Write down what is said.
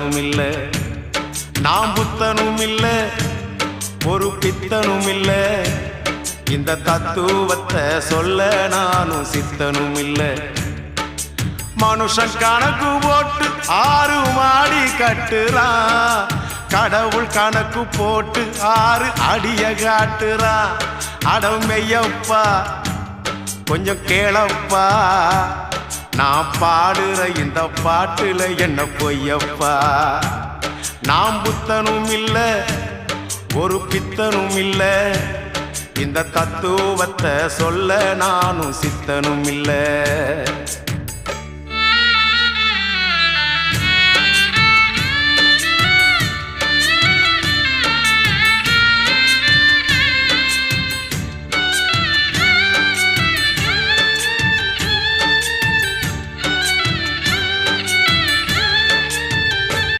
சித்தனும் இல்ல, நாம் புத்தனும் இல்ல, ஒரு பித்தனும் இல்ல, இந்த தத்துவத்தை சொல்ல நானும் சித்தனும் இல்ல. மனுஷன் கணக்கு போட்டு 6 மாடி கட்டுறான், கடவுள் கணக்கு போட்டு 6 அடிய காட்டுறான். அடமையப்பா கொஞ்சம் கேளப்பா, நான் பாடுற இந்த பாட்டுல என்ன பொய்யப்பா. நாம் புத்தனும் இல்ல, ஒரு பித்தனும் இல்ல, இந்த தத்துவத்தை சொல்ல நானும் சித்தனும் இல்ல.